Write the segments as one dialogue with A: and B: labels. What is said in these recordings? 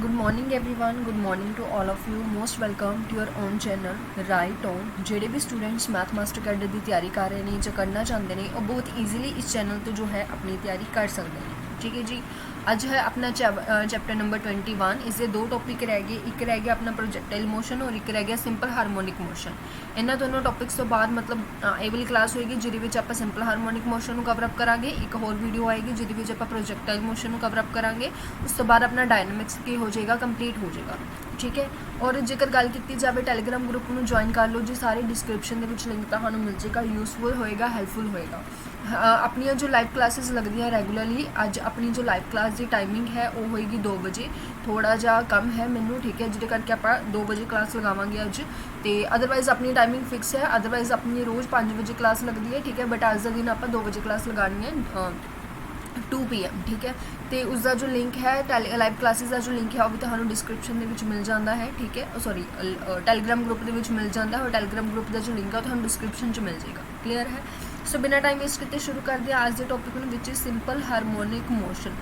A: Good morning everyone, good morning to all of you. Most welcome to your own channel Right On। ਜਿਹੜੇ ਵੀ students math master cadre ਦੀ ਤਿਆਰੀ ਕਰ ਰਹੇ ਨੇ ਜਾਂ ਕਰਨਾ ਚਾਹੁੰਦੇ ਨੇ ਉਹ ਬਹੁਤ ਈਜ਼ੀਲੀ ਇਸ ਚੈਨਲ ਤੋਂ ਜੋ ਹੈ ਆਪਣੀ ਤਿਆਰੀ ਕਰ ਸਕਦੇ ਨੇ। ठीक है जी, ਅੱਜ ਹੈ ਆਪਣਾ ਚੈਪਟਰ ਨੰਬਰ 21। ਇਸ ਦੇ ਦੋ ਟੌਪਿਕ ਰਹਿ ਗਏ, ਇੱਕ ਰਹਿ ਗਿਆ ਆਪਣਾ ਪ੍ਰੋਜੈਕਟਾਈਲ ਮੋਸ਼ਨ ਔਰ ਇੱਕ ਰਹਿ ਗਿਆ ਸਿੰਪਲ ਹਾਰਮੋਨਿਕ ਮੋਸ਼ਨ। ਇਹਨਾਂ ਦੋਨੋਂ ਟੌਪਿਕਸ ਤੋਂ ਬਾਅਦ ਮਤਲਬ ਇਹ ਵਾਲੀ ਕਲਾਸ ਹੋਏਗੀ ਜਿਹਦੇ ਵਿੱਚ ਆਪਾਂ ਸਿੰਪਲ ਹਾਰਮੋਨਿਕ ਮੋਸ਼ਨ ਨੂੰ ਕਵਰ ਅਪ ਕਰਾਂਗੇ। ਇੱਕ ਹੋਰ ਵੀਡੀਓ ਆਏਗੀ ਜਿਹਦੇ ਵਿੱਚ ਆਪਾਂ ਪ੍ਰੋਜੈਕਟਾਈਲ ਮੋਸ਼ਨ ਨੂੰ ਕਵਰ ਅਪ ਕਰਾਂਗੇ। ਉਸ ਤੋਂ ਬਾਅਦ ਆਪਣਾ ਡਾਇਨਾਮਿਕਸ ਕੀ ਹੋ ਜਾਏਗਾ, ਕੰਪਲੀਟ ਹੋ ਜਾਏਗਾ। ਠੀਕ ਹੈ। ਔਰ ਜੇਕਰ ਗੱਲ ਕੀਤੀ ਜਾਵੇ ਟੈਲੀਗ੍ਰਾਮ ਗਰੁੱਪ ਨੂੰ ਜੁਆਇਨ ਕਰ ਲਓ ਜੀ, ਸਾਰੇ ਡਿਸਕ੍ਰਿਪਸ਼ਨ ਦੇ ਵਿੱਚ ਲਿੰਕ ਤੁਹਾਨੂੰ ਮਿਲ ਜਾਏਗਾ। ਯੂਜ਼ਫੁਲ ਹੋਏਗਾ, ਹੈਲਪਫੁਲ ਹੋਏਗਾ। ਆਪਣੀਆਂ ਜੋ ਲਾਈਵ ਕਲਾਸਿਸ ਲੱਗਦੀਆਂ ਰੈਗੂਲਰਲੀ, ਅੱਜ ਆਪਣੀ ਜੋ ਲਾਈਵ ਕਲਾਸ ਦੀ ਟਾਈਮਿੰਗ ਹੈ ਉਹ ਹੋਏਗੀ 2 ਵਜੇ। ਥੋੜਾ ਜਿਹਾ ਕੰਮ ਹੈ ਮੈਨੂੰ, ਠੀਕ ਹੈ, ਜਿਹਦੇ ਕਰਕੇ ਆਪਾਂ 2 ਵਜੇ ਕਲਾਸ ਲਗਾਵਾਂਗੇ ਅੱਜ। ਤੇ ਅਦਰਵਾਈਜ਼ ਆਪਣੀ ਟਾਈਮਿੰਗ ਫਿਕਸ ਹੈ, ਅਦਰਵਾਈਜ਼ ਆਪਣੀ ਰੋਜ਼ 5 ਵਜੇ ਕਲਾਸ ਲੱਗਦੀ ਹੈ। ਠੀਕ ਹੈ, ਬਟ ਅੱਜ ਦਾ ਦਿਨ ਆਪਾਂ 2 ਵਜੇ ਕਲਾਸ ਲਗਾਉਣੀ ਹੈ 2 PM। ਠੀਕ ਹੈ, ਤੇ ਉਸ ਦਾ ਜੋ ਲਿੰਕ ਹੈ ਲਾਈਵ ਕਲਾਸਿਸ ਦਾ ਜੋ ਲਿੰਕ ਹੈ ਉਹ ਵੀ ਤੁਹਾਨੂੰ ਡਿਸਕ੍ਰਿਪਸ਼ਨ ਦੇ ਵਿੱਚ ਮਿਲ ਜਾਂਦਾ ਹੈ। ਠੀਕ ਹੈ, ਸੌਰੀ ਟੈਲੀਗ੍ਰਾਮ ਗਰੁੱਪ ਦੇ ਵਿੱਚ ਮਿਲ ਜਾਂਦਾ ਹੈ, ਔਰ ਟੈਲੀਗ੍ਰਾਮ ਗਰੁੱਪ ਦਾ ਜੋ ਲਿੰਕ ਹੈ ਉਹ ਤੁਹਾਨੂੰ ਡਿਸਕ੍ਰਿਪਸ਼ਨ 'ਚ ਮਿਲ ਜਾਏਗਾ। ਕਲੀਅਰ ਹੈ। ਸੋ ਬਿਨਾਂ ਟਾਈਮ ਵੇਸਟ ਕੀਤੇ ਸ਼ੁਰੂ ਕਰਦੇ ਹਾਂ ਅੱਜ ਦੇ ਟੌਪਿਕ ਨੂੰ, ਵਿੱਚ ਸਿੰਪਲ ਹਾਰਮੋਨਿਕ ਮੋਸ਼ਨ।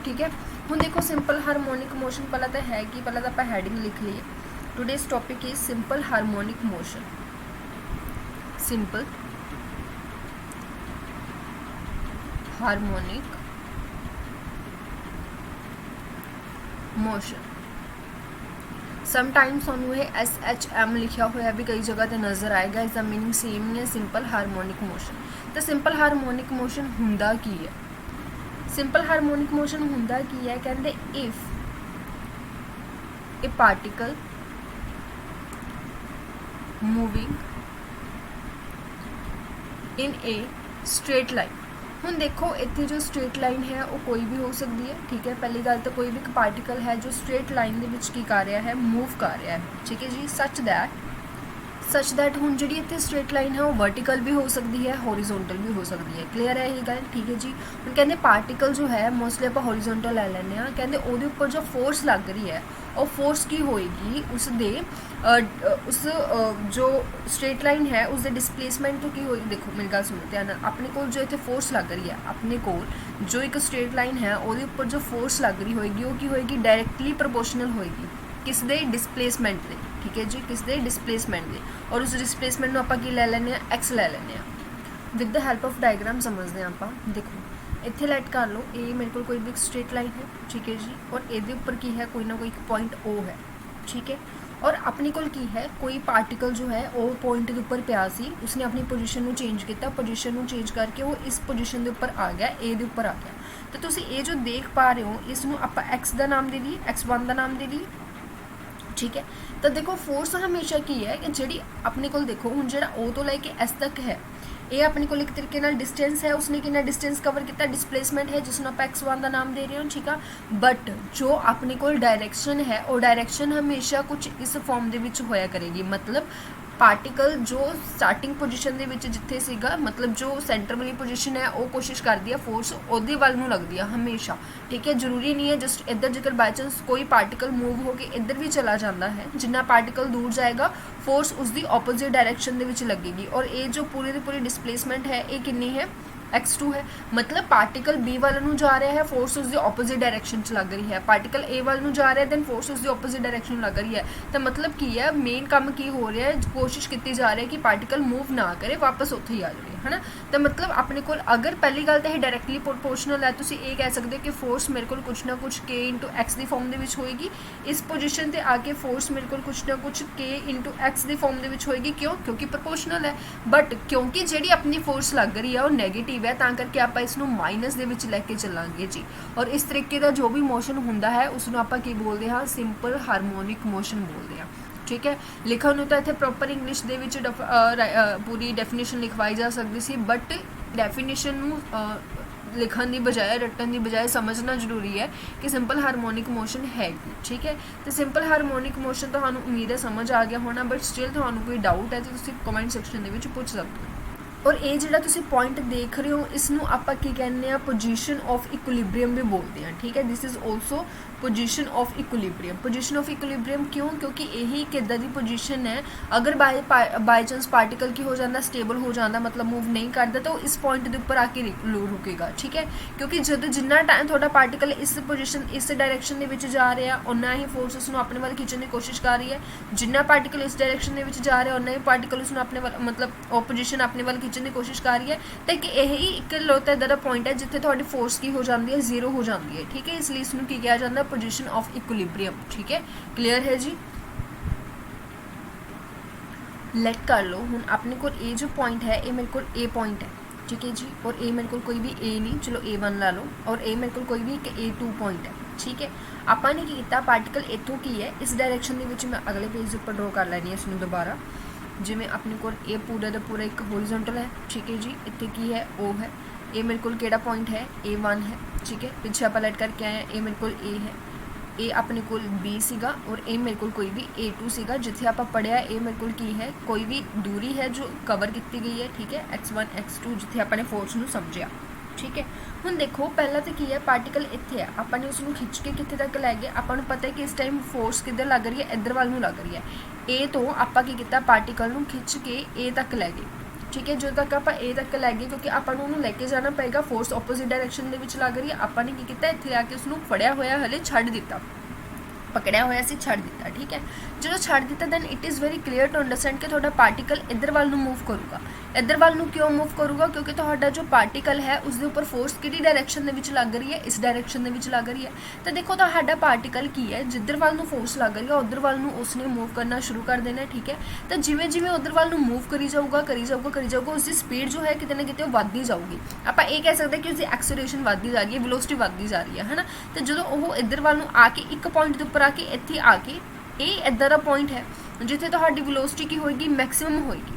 A: ਠੀਕ ਹੈ, ਹੁਣ ਦੇਖੋ ਸਿੰਪਲ ਹਾਰਮੋਨਿਕ ਮੋਸ਼ਨ ਪਹਿਲਾਂ ਤਾਂ ਹੈ ਕਿ ਪਹਿਲਾਂ ਤਾਂ ਆਪਾਂ ਹੈਡਿੰਗ ਲਿਖ ਲਈਏ। Today's topic is simple harmonic motion. Simple harmonic motion. Sometimes ਤੁਹਾਨੂੰ ਇਹ SHM ਲਿਖਿਆ ਹੋਇਆ ਵੀ ਕਈ ਜਗ੍ਹਾ ਤੇ ਨਜ਼ਰ ਆਏਗਾ। ਇਸ ਦਾ ਮੀਨਿੰਗ ਸੇਮ ਹੀ ਹੈ, ਸਿੰਪਲ ਹਾਰਮੋਨਿਕ ਮੋਸ਼ਨ। ਤਾਂ ਸਿੰਪਲ ਹਾਰਮੋਨਿਕ ਮੋਸ਼ਨ ਹੁੰਦਾ ਕੀ ਹੈ? ਸਿੰਪਲ ਹਾਰਮੋਨਿਕ ਮੋਸ਼ਨ ਹੁੰਦਾ ਕੀ ਹੈ? ਕਹਿੰਦੇ if a particle moving in a straight line। ਹੁਣ ਦੇਖੋ ਇੱਥੇ ਜੋ ਸਟ੍ਰੇਟ ਲਾਈਨ ਹੈ ਉਹ ਕੋਈ ਵੀ ਹੋ ਸਕਦੀ ਹੈ। ਠੀਕ ਹੈ, ਪਹਿਲੀ ਗੱਲ ਤਾਂ ਕੋਈ ਵੀ ਇੱਕ ਪਾਰਟੀਕਲ ਹੈ ਜੋ ਸਟ੍ਰੇਟ ਲਾਈਨ ਦੇ ਵਿੱਚ ਕੀ ਕਰ ਰਿਹਾ ਹੈ, ਮੂਵ ਕਰ ਰਿਹਾ ਹੈ। ਠੀਕ ਹੈ ਜੀ, ਸੱਚ ਦੈਟ ਹੁਣ ਜਿਹੜੀ ਇੱਥੇ ਸਟ੍ਰੇਟ ਲਾਈਨ ਹੈ ਉਹ ਵਰਟੀਕਲ ਵੀ ਹੋ ਸਕਦੀ ਹੈ, ਹੋਰੀਜ਼ੋਨਟਲ ਵੀ ਹੋ ਸਕਦੀ ਹੈ। ਕਲੀਅਰ ਹੈ ਇਹ ਗੱਲ? ਠੀਕ ਹੈ ਜੀ। ਹੁਣ ਕਹਿੰਦੇ ਪਾਰਟੀਕਲ ਜੋ ਹੈ ਮੋਸਟਲੀ ਆਪਾਂ ਹੋਰੀਜ਼ੋਨਟਲ ਲੈ ਲੈਂਦੇ ਹਾਂ। ਕਹਿੰਦੇ ਉਹਦੇ ਉੱਪਰ ਜੋ ਫੋਰਸ ਲੱਗ ਰਹੀ ਹੈ ਉਹ ਫੋਰਸ ਕੀ ਹੋਏਗੀ, ਉਸ ਜੋ ਸਟ੍ਰੇਟ ਲਾਈਨ ਹੈ ਉਸ ਦੇ ਡਿਸਪਲੇਸਮੈਂਟ ਤੋਂ ਕੀ ਹੋਏਗੀ। ਦੇਖੋ ਮੇਰੀ ਗੱਲ ਸੁਣੋ ਧਿਆਨ ਨਾਲ, ਆਪਣੇ ਕੋਲ ਜੋ ਇੱਥੇ ਫੋਰਸ ਲੱਗ ਰਹੀ ਹੈ, ਆਪਣੇ ਕੋਲ ਜੋ ਇੱਕ ਸਟ੍ਰੇਟ ਲਾਈਨ ਹੈ ਉਹਦੇ ਉੱਪਰ ਜੋ ਫੋਰਸ ਲੱਗ ਰਹੀ ਹੋਏਗੀ ਉਹ ਕੀ ਹੋਏਗੀ, ਡਾਇਰੈਕਟਲੀ ਪ੍ਰੋਪੋਰਸ਼ਨਲ ਹੋਏਗੀ ਕਿਸ ਦੇ, ਡਿਸਪਲੇਸਮੈਂਟ ਦੇ। ਠੀਕ ਹੈ ਜੀ, ਕਿਸ ਦੇ, ਡਿਸਪਲੇਸਮੈਂਟ ਦੇ। ਔਰ ਉਸ ਡਿਸਪਲੇਸਮੈਂਟ ਨੂੰ ਆਪਾਂ ਕੀ ਲੈ ਲੈਂਦੇ ਹਾਂ, x ਲੈ ਲੈਂਦੇ ਹਾਂ। With the help of diagram ਸਮਝਦੇ ਹਾਂ ਆਪਾਂ। ਦੇਖੋ ਇੱਥੇ ਲੈਟ ਕਰ ਲਓ, ਇਹ ਮੇਰੇ ਕੋਲ ਕੋਈ ਵੀ ਸਟ੍ਰੇਟ ਲਾਈਨ ਹੈ। ਠੀਕ ਹੈ ਜੀ, ਔਰ ਇਹਦੇ ਉੱਪਰ ਕੀ ਹੈ, ਕੋਈ ਨਾ ਕੋਈ ਇੱਕ ਪੁਆਇੰਟ O ਹੈ। ਠੀਕ ਹੈ, ਔਰ ਆਪਣੇ ਕੋਲ ਕੀ ਹੈ, ਕੋਈ ਪਾਰਟੀਕਲ ਜੋ ਹੈ ਉਹ ਪੁਆਇੰਟ ਦੇ ਉੱਪਰ ਪਿਆ ਸੀ, ਉਸਨੇ ਆਪਣੀ ਪੋਜੀਸ਼ਨ ਨੂੰ ਚੇਂਜ ਕੀਤਾ, ਪੋਜੀਸ਼ਨ ਨੂੰ ਚੇਂਜ ਕਰਕੇ ਉਹ ਇਸ ਪੋਜੀਸ਼ਨ ਦੇ ਉੱਪਰ ਆ ਗਿਆ, A ਦੇ ਉੱਪਰ ਆ ਗਿਆ। ਤਾਂ ਤੁਸੀਂ ਇਹ ਜੋ ਦੇਖ ਪਾ ਰਹੇ ਹੋ ਇਸ ਨੂੰ ਆਪਾਂ x ਦਾ ਨਾਮ ਦੇ ਦਈਏ, x1 ਦਾ ਨਾਮ ਦੇ ਦਈਏ। ਠੀਕ ਹੈ, ਤਾਂ ਦੇਖੋ ਫੋਰਸ ਹਮੇਸ਼ਾ ਕੀ ਹੈ ਕਿ ਜਿਹੜੀ ਆਪਣੇ ਕੋਲ ਦੇਖੋ ਹੁਣ ਜਿਹੜਾ O ਤੋਂ ਲੈ ਕੇ S ਤੱਕ ਹੈ, ਇਹ ਆਪਣੇ ਕੋਲ ਇੱਕ ਤਰੀਕੇ ਨਾਲ ਡਿਸਟੈਂਸ ਹੈ। ਉਸਨੇ ਕਿੰਨਾ ਡਿਸਟੈਂਸ ਕਵਰ ਕੀਤਾ, ਡਿਸਪਲੇਸਮੈਂਟ ਹੈ ਜਿਸ ਨੂੰ ਆਪਾਂ x1 ਦਾ ਨਾਮ ਦੇ ਰਹੇ ਹਾਂ। ਠੀਕ ਆ, ਬਟ ਜੋ ਆਪਣੇ ਕੋਲ ਡਾਇਰੈਕਸ਼ਨ ਹੈ ਉਹ ਡਾਇਰੈਕਸ਼ਨ ਹਮੇਸ਼ਾ ਕੁਝ ਇਸ ਫਾਰਮ ਦੇ ਵਿੱਚ ਹੋਇਆ ਕਰੇਗੀ। ਮਤਲਬ ਪਾਰਟੀਕਲ ਜੋ ਸਟਾਰਟਿੰਗ ਪੋਜੀਸ਼ਨ ਦੇ ਵਿੱਚ ਜਿੱਥੇ ਸੀਗਾ, ਮਤਲਬ ਜੋ ਸੈਂਟਰ ਵਾਲੀ ਪੋਜੀਸ਼ਨ ਹੈ ਉਹ ਕੋਸ਼ਿਸ਼ ਕਰਦੀ ਹੈ ਫੋਰਸ ਉਹਦੇ ਵੱਲ ਨੂੰ ਲੱਗਦੀ ਹੈ ਹਮੇਸ਼ਾ। ਠੀਕ ਹੈ, ਜ਼ਰੂਰੀ ਨਹੀਂ ਹੈ ਜਸਟ ਇੱਧਰ ਜੇਕਰ ਬਾਈ ਚਾਂਸ ਕੋਈ ਪਾਰਟੀਕਲ ਮੂਵ ਹੋ ਕੇ ਇੱਧਰ ਵੀ ਚਲਾ ਜਾਂਦਾ ਹੈ, ਜਿੰਨਾ ਪਾਰਟੀਕਲ ਦੂਰ ਜਾਏਗਾ ਫੋਰਸ ਉਸਦੀ ਆਪੋਜ਼ਿਟ ਡਾਇਰੈਕਸ਼ਨ ਦੇ ਵਿੱਚ ਲੱਗੇਗੀ। ਔਰ ਇਹ ਜੋ ਪੂਰੀ ਦੀ ਪੂਰੀ ਡਿਸਪਲੇਸਮੈਂਟ ਹੈ ਇਹ ਕਿੰਨੀ ਹੈ, x2 ਹੈ। ਮਤਲਬ ਪਾਰਟੀਕਲ B ਵੱਲ ਨੂੰ ਜਾ ਰਿਹਾ ਹੈ, ਫੋਰਸ ਉਸਦੀ ਆਪੋਜ਼ਿਟ ਡਾਇਰੈਕਸ਼ਨ 'ਚ ਲੱਗ ਰਹੀ ਹੈ। ਪਾਰਟੀਕਲ A ਵੱਲ ਨੂੰ ਜਾ ਰਿਹਾ ਦੈਨ ਫੋਰਸ ਉਸਦੀ ਆਪੋਜ਼ਿਟ ਡਾਇਰੈਕਸ਼ਨ ਲੱਗ ਰਹੀ ਹੈ। ਤਾਂ ਮਤਲਬ ਕੀ ਹੈ, ਮੇਨ ਕੰਮ ਕੀ ਹੋ ਰਿਹਾ ਹੈ, ਕੋਸ਼ਿਸ਼ ਕੀਤੀ ਜਾ ਰਹੀ ਹੈ ਕਿ ਪਾਰਟੀਕਲ ਮੂਵ ਨਾ ਕਰੇ, ਵਾਪਸ ਉੱਥੇ ਹੀ ਆ ਜਾਵੇ, ਹੈ ਨਾ। ਤਾਂ ਮਤਲਬ ਆਪਣੇ ਕੋਲ ਅਗਰ ਪਹਿਲੀ ਗੱਲ ਤਾਂ ਇਹ ਡਾਇਰੈਕਟਲੀ ਪ੍ਰੋਪੋਰਸ਼ਨਲ ਹੈ, ਤੁਸੀਂ ਇਹ ਕਹਿ ਸਕਦੇ ਹੋ ਕਿ ਫੋਰਸ ਮੇਰੇ ਕੋਲ ਕੁਛ ਨਾ ਕੁਛ k/x ਦੀ ਫਾਰਮ ਦੇ ਵਿੱਚ ਹੋਏਗੀ। ਇਸ ਪੋਜੀਸ਼ਨ ਤੇ ਆ ਕੇ ਫੋਰਸ ਮੇਰੇ ਕੋਲ ਕੁਛ ਨਾ ਕੁਛ k/x ਦੀ ਫਾਰਮ ਦੇ ਵਿੱਚ ਹੋਏਗੀ। ਕਿਉਂ? ਕਿਉਂਕਿ ਪ੍ਰੋਪੋਰਸ਼ਨਲ ਹੈ। ਬਟ ਕਿਉਂਕਿ ਜਿਹੜੀ ਆਪਣੀ ਫੋਰਸ ਲੱਗ ਰਹੀ ਹੈ ਉਹ ਨੈਗੇਟਿਵ ਹੈ, ਤਾਂ ਕਰਕੇ ਆਪਾਂ ਇਸ ਨੂੰ ਮਾਈਨਸ ਦੇ ਵਿੱਚ ਲੈ ਕੇ ਚੱਲਾਂਗੇ ਜੀ। ਔਰ ਇਸ ਤਰੀਕੇ ਦਾ ਜੋ ਵੀ ਮੋਸ਼ਨ ਹੁੰਦਾ ਹੈ ਉਸ ਨੂੰ ਆਪਾਂ ਕੀ ਬੋਲਦੇ ਹਾਂ, ਸਿੰਪਲ ਹਾਰਮੋਨਿਕ ਮੋਸ਼ਨ ਬੋਲਦੇ ਹਾਂ। ਠੀਕ ਹੈ, ਲਿਖਣ ਨੂੰ ਤਾਂ ਇੱਥੇ ਪ੍ਰੋਪਰ ਇੰਗਲਿਸ਼ ਦੇ ਵਿੱਚ ਪੂਰੀ ਡੈਫੀਨੇਸ਼ਨ ਲਿਖਵਾਈ ਜਾ ਸਕਦੀ ਸੀ, ਬਟ ਡੈਫੀਨੇਸ਼ਨ ਨੂੰ ਲਿਖਣ ਦੀ ਬਜਾਏ, ਰੱਟਣ ਦੀ ਬਜਾਏ ਸਮਝਣਾ ਜ਼ਰੂਰੀ ਹੈ ਕਿ ਸਿੰਪਲ ਹਾਰਮੋਨਿਕ ਮੋਸ਼ਨ ਹੈ ਕੀ। ਠੀਕ ਹੈ, ਤੇ ਸਿੰਪਲ ਹਾਰਮੋਨਿਕ ਮੋਸ਼ਨ ਤੁਹਾਨੂੰ ਉਮੀਦ ਹੈ ਸਮਝ ਆ ਗਿਆ ਹੋਣਾ, ਬਟ ਸਟਿਲ ਤੁਹਾਨੂੰ ਕੋਈ ਡਾਊਟ ਹੈ ਤਾਂ ਤੁਸੀਂ ਕਮੈਂਟ ਸੈਕਸ਼ਨ ਦੇ ਵਿੱਚ ਪੁੱਛ ਸਕਦੇ ਹੋ। और ये जिहड़ा तुसीं पॉइंट देख रहे हो इसनूं आपां की कहने आ पोजीशन ऑफ इक्विलिब्रियम भी बोलते हैं, ठीक है। This is also position of equilibrium. Position of equilibrium क्यों? क्योंकि यही एक इदां दी पोजीशन है, अगर बाय चांस पार्टिकल की हो जाता स्टेबल हो जाता, मतलब मूव नहीं करता, तो इस पॉइंट के उपर आके रुकेगा, ठीक है। क्योंकि जो जिन्ना टाइम थोड़ा पार्टिकल इस पोजीशन इस डायरैक्शन दे विच जा रहा उन्ना ही फोर्स उसनूं अपने वाल खिंचण की कोशिश कर रही है। जिन्ना पार्टिकल इस डायरैक्शन दे विच जा रहा उन्ना ही पार्टिकल उसनूं अपने वाल मतलब ओपोजिशन अपने वाल खिंचण की कोशिश कर रही है। तो यही एक लोता इदां दा पॉइंट है जिथे तुहाडी फोर्स की हो जाती है, जीरो हो जाती है, ठीक है। इसलिए इसनूं की कहा जाता है पोजीशन ऑफ इक्विलिब्रियम, ठीक है। क्लीयर है जी। लेट कर लो हुण अपने को ए जो पॉइंट है ये मेरे को ए पॉइंट है, ठीक है जी। और ए मेरे को कोई भी ए नहीं, चलो A1 ला लो, और ए मेरे को कोई भी एक A2 पॉइंट है, ठीक है। आपां ने की कीता पार्टिकल इत्थों की है इस डायरैक्शन दे विच मैं अगले पेज उपर ड्रॉ कर लैनी है इसनूं दोबारा। जिवें अपने को ये पूरा का पूरा एक हॉरिजॉन्टल है, ठीक है जी। इत्थे की है O है, ये मेरे को केड़ा पॉइंट है A1 है, ठीक है। पिछे आप लेट करके आए हैं, ये मेरे को A है, ए अपने को B सीगा, और ए मेरे को कोई भी A2 सीगा। जिथे आप पढ़िया ए मेरे को की है कोई भी दूरी है जो कवर की गई है, ठीक है, x1 x2 जिथे अपने फोर्स नूं समझिया, ठीक है। हुण देखो पहला तो की है पार्टिकल इत्थे है, आपने उसनूं खिंच के कित्थे तक लै गए, आपां नूं पता है कि इस टाइम फोर्स किधर लग रही है, इधर वाल नूं लग रही है। ए तो आपां की कीता पार्टिकल नूं खिंच के ए तक लै गए, ठीक है। जो तक आप ए तक लै गए क्योंकि आपां नूं उहनूं लैके जाना पेगा, फोर्स ओपोजिट डायरैक्शन दे विच लग रही है। आपां ने की कीता इत्थे आके उसनूं फड़िया होया हले छड्ड दित्ता, पकड़िया होया सी छड्ड दिता, ठीक है। जो छड्ड दिता then it is very clear to understand कि थोड़ा पार्टिकल इधर वाल नूं मूव करूगा। इधर वाल नूं क्यों मूव करूगा? क्योंकि थोड़ा जो पार्टिकल है उसके उपर फोर्स किहड़ी डायरैक्शन दे विच लग रही है, इस डायरैक्शन दे विच लग रही है। तो देखो थोड़ा पार्टिकल की है जिधर वाल नूं फोर्स लग रही है उधर वाल नूं उसने मूव करना शुरू कर देना, ठीक है। तो जिवें जिवें उधर वाल नूं मूव करी जाऊगा उसकी स्पीड जो है किते ना किते वधदी जाऊगी। आपां ये कह सकते कि उसकी एक्सेलरेशन वधदी जा रही है, वेलोसिटी वधदी जा रही है ना। तो जो वो इधर वाल नूं आके एक पॉइंट के उपर आके इत्थे आके ये इदां दा पॉइंट है जिथे तुहाडी वेलोसिटी की होएगी मैक्सिमम होएगी।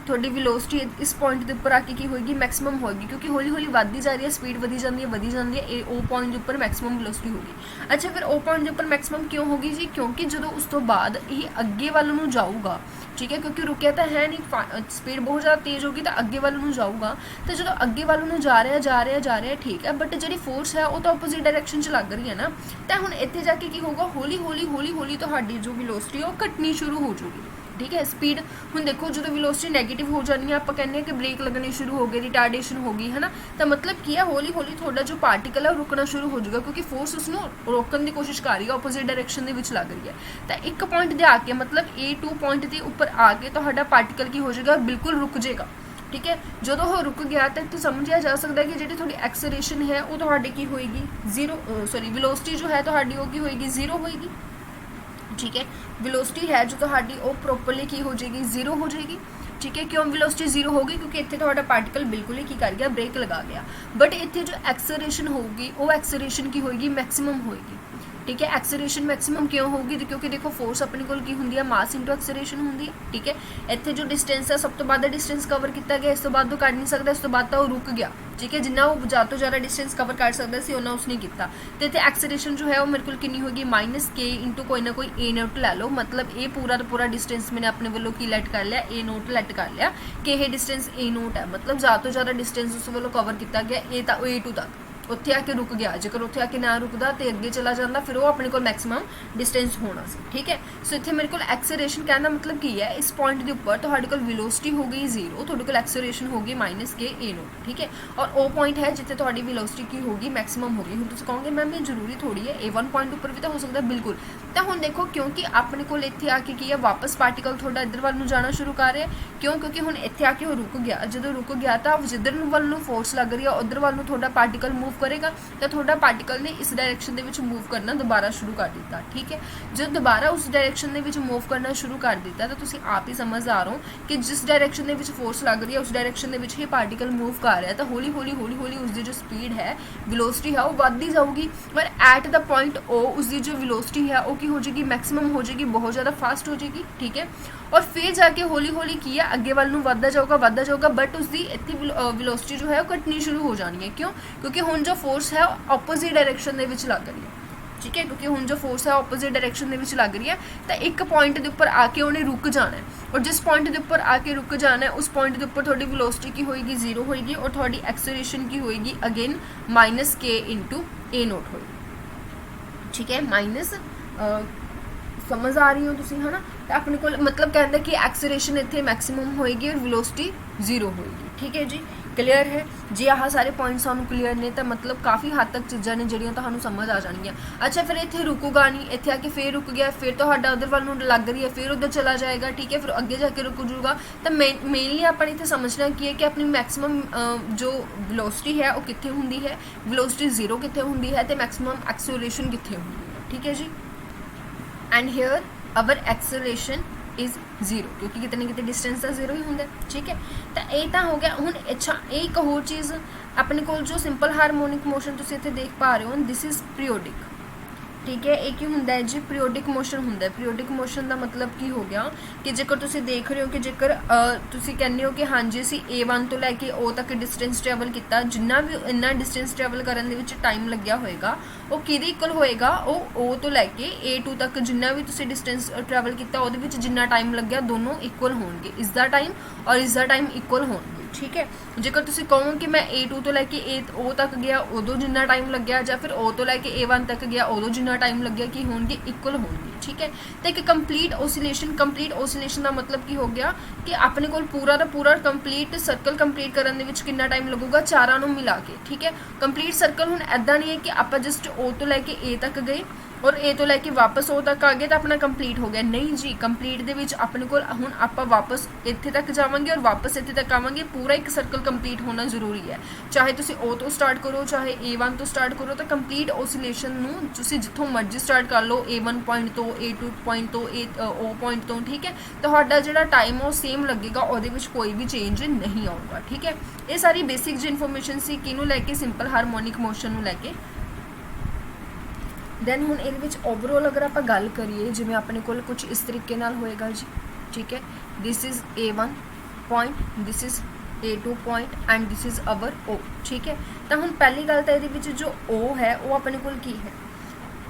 A: थोड़ी वेलोसिटी इस पॉइंट के उपर आके की होएगी मैक्सिमम होएगी, क्योंकि हौली हौली वधदी जा रही है, स्पीड वधी जाती है, ओ पॉइंट के उपर मैक्सिमम वेलोसिटी होगी। अच्छा फिर ओ पॉइंट के उपर मैक्सिमम क्यों होगी जी? क्योंकि जो उस तो बाद ये अगे वाल नूं जाऊगा, ठीक है, क्योंकि रुकिया तो है नहीं, स्पीड बहुत ज़्यादा तेज़ होगी तो अगे वाल नूं जाऊगा। तो जो अगे वाल नूं जा रहा ठीक है, बट जी फोर्स है वो तो ओपोजिट डायरैक्शन च लग रही है ना। तो हुण इत्थे जाके की होगा हौली हौली तुहाडी जो वेलोसिटी है वो घटनी शुरू हो जाएगी, ठीक है। स्पीड हुण देखो जो वेलोसिटी नैगेटिव हो जानी है, आप कहने हैं कि ब्रेक लगनी शुरू हो गई, रिटार्डेशन होगी, है ना। तो मतलब की है हौली हौली थोड़ा जो पार्टिकल है रुकना शुरू हो जाएगा, क्योंकि फोर्स उसनूं रोकने की कोशिश कर रही है, ओपोजिट डायरैक्शन दे विच लग रही है। तो एक पॉइंट दे आके मतलब A2 पॉइंट के उपर आके तुहाडा पार्टिकल की हो जाएगा बिल्कुल रुक जाएगा, ठीक है। जो वो रुक गया तो समझिया जा सकता है कि जी थोड़ी एक्सेलरेशन है वो तुहाडी की होएगी जीरो, सॉरी वेलोसिटी जो है तुहाडी वो की होएगी जीरो होएगी, ठीक है। वेलोसिटी है जो तुहाडी वो प्रॉपरली की हो जाएगी जीरो हो जाएगी, ठीक है। क्यों वेलोसिटी जीरो होगी? क्योंकि इत्थे तुहाडा पार्टिकल बिल्कुल ही की कर गया, ब्रेक लगा गया। बट इत्थे जो एक्सेलरेशन होगी वो एक्सेलरेशन की होएगी मैक्सिमम होएगी, ठीक है। एक्सेलरेशन मैक्सिमम क्यों होगी? क्योंकि देखो फोर्स अपने को की होंदी है मास इंटू एक्सेलरेशन होंदी है, ठीक है। इत्थे जो डिस्टेंस है सब तो बाद डिस्टेंस कवर किया गया, इस तो बाद तो कर नहीं सकता, इस तो बाद तो रुक गया, ठीक है। जिन्ना वो ज़्यादा तो ज़्यादा डिस्टेंस कवर कर सकता सी उन्ना उसने किया। तो इत्थे एक्सेलरेशन जो है वो मेरे को कितनी होगी -k इंटू कोई ना कोई A0 लै लो, मतलब ये पूरा तो पूरा डिस्टेंस मैंने अपने वालों की लैट कर लिया, A0 लैट कर लिया कि यह डिस्टेंस A0 है, मतलब ज़्यादा तो ज़्यादा डिस्टेंस उस वालों कवर किया गया A2 तक, उत्थे आके रुक गया। जेकर उत्थे आके ना रुकदा तो अगे चला जाता, फिर वो अपने को मैक्सिमम डिस्टेंस होना सी, ठीक है। सो इत्थे मेरे को एक्सेलरेशन कहने का मतलब की है इस पॉइंट के उपर तुहाडे कोल वेलोसिटी हो गई जीरो, तुहाडे कोल एक्सेलरेशन होगी -k A0, ठीक है। और ओ पॉइंट है जिथे तुहाडी वेलोसिटी की होगी मैक्सिमम होगी। हुण तुसीं कहोगे मैम ये जरूरी थोड़ी है, A1 पॉइंट उपर भी तो हो सकता है, बिल्कुल। तो हुण देखो क्योंकि अपने कोल इत्थे आके की है वापस पार्टिकल थोड़ा इधर वाल नूं जाना शुरू कर रहा है, क्यों? क्योंकि हुण इत्थे आके वो रुक गया, जो रुक गया तो जिधर वाल नूं फोर्स लग रही है उधर वाल नूं थोड़ा पार्टिकल मूव करेगा, तो थोड़ा पार्टिकल ने इस डायरैक्शन दे विच मूव करना दोबारा शुरू कर दिता, ठीक है। जो दोबारा उस डायरैक्शन दे विच मूव करना शुरू कर दिता तो तुसीं आप ही समझ आ रहे हो कि जिस डायरैक्शन दे विच फोर्स लग रही है उस डायरैक्शन दे विच ही पार्टिकल मूव कर रहा है, तो हौली हौली उसकी जो स्पीड है वेलोसिटी है वो बढ़ती जाऊगी, और एट द पॉइंट O उसकी जो वेलोसिटी है वो की हो जाएगी मैक्सिमम हो जाएगी, बहुत ज़्यादा फास्ट हो जाएगी, ठीक है। और फिर जाके हौली हौली की है अगे वाल नूं वधदा जाऊगा, बट उसकी इतनी वेलोसिटी जो है वो घटनी शुरू हो जानी है। क्यों? क्योंकि हुण जो फोर्स है ओपोजिट डायरैक्शन दे विच लग रही है, ठीक है, क्योंकि हुण जो फोर्स है ओपोजिट डायरैक्शन दे विच लग रही है, तो एक पॉइंट के उपर आके उन्हें रुक जाना है, और जिस पॉइंट के उपर आके रुक जाना है उस पॉइंट के उपर थोड़ी वेलोसिटी की होएगी 0 होएगी, और थोड़ी एक्सेलरेशन की होएगी अगेन -k इंटू ए नोट होएगी। ठीक है, माइनस समझ आ रही हो तुसी, है ना। तो अपने को मतलब कहता है कि एक्सेलरेशन इत्थे मैक्सिमम होएगी और वेलोसिटी 0 होएगी। ठीक है जी, क्लीयर है जी। आह सारे पॉइंट्स सानू क्लीयर ने, तो मतलब काफ़ी हद तक चीज़ां ने जिहड़ियां तुहानू समझ आ जाणगियां। अच्छा, फिर इत्थे रुकूगा नहीं, इत्थे आके फिर रुक गया, फिर तुहाडा उधर वाल नूं लग रही है, फिर उधर चला जाएगा। ठीक है, फिर अगे जाके रुक जूगा। तो मेनली अपने इत्थे समझना की है कि अपनी मैक्सिमम जो वेलोसिटी है वो कित्थे हुंदी है, वेलोसिटी 0 कित्थे हुंदी है, तो मैक्सिमम एक्सेलरेशन कित्थे हुंदी है। ठीक है जी, and here our acceleration is 0, क्योंकि कितने कितने डिस्टेंस का 0 ही होंगे। ठीक है, तो ये तो हो गया। हुण अच्छा एक होर चीज़ अपने को जो सिंपल हारमोनिक मोशन तुसीं इत्थे देख पा रहे हो, दिस इज़ पीरियोडिक। ठीक है, एक ही होंदा है जी, पीरियोडिक मोशन होंदा है। पीरियोडिक मोशन का मतलब की हो गया कि जेकर तुसीं देख रहे हो कि जेकर तुसीं कहने हो कि हाँ जी असीं A1 तो लैके O तक डिस्टेंस ट्रैवल किया, जिन्ना भी इन्ना डिस्टेंस ट्रैवल करने दे विच टाइम लग्या होएगा वो किहदे इक्वल होएगा, वो O तो लैके A2 तक जिन्ना भी तुसीं डिस्टेंस ट्रैवल किया उहदे विच जिन्ना टाइम लग्या दोनों इक्वल होणगे, इसका टाइम और इसका टाइम इक्वल होणगे। ठीक है, जेकर तुसीं कहो कि मैं A2 तो लैके O तक गया उदों जिन्ना टाइम लग्या, या फिर O तो लैके A1 तक गया उदों जिन्ना टाइम लग्या, कि होणगे इक्वल होणगे। ठीक है, तो एक कंप्लीट ओसीलेशन का मतलब की हो गया कि अपने को पूरा का पूरा कंप्लीट सर्कल कंप्लीट करने दे विच कितना टाइम लगेगा, चारां नूं मिला के। ठीक है, कंप्लीट सर्कल हुण ऐदा नहीं है कि आप जस्ट O तो लैके A तक गए और ए तो लैके वापस O तक आ गए तो अपना कंप्लीट हो गया, नहीं जी। कंप्लीट दे विच अपने को हुण आपां वापस इत्थे तक जावांगे और वापस इत्थे तक आवांगे, पूरा एक सर्कल कंप्लीट होना जरूरी है। चाहे तुसीं O तो स्टार्ट करो, चाहे A1 तो स्टार्ट करो, तो कंप्लीट ओसीलेशन नूं तुसीं जिथों मर्जी स्टार्ट कर लो, A1 पॉइंट तो, A2 पॉइंट तो, O पॉइंट तो। ठीक है, तुहाडा जिहड़ा टाइम है वो सेम लगेगा, उहदे विच कोई भी चेंज नहीं आऊगा। ठीक है, ये सारी बेसिक जी इन्फॉर्मेशन सी किनूं लैके, सिंपल हारमोनिक मोशन नूं लैके। दैन हुण इहदे विच ओवरऑल अगर आप गल करिए जिवें अपने कोल कुछ इस तरीके नाल होएगा जी। ठीक है, this is A1 point, this is A2 point and this is our O। ठीक है, तो हुण पहली गल तो इहदे विच जो O है वो अपने कोल की है,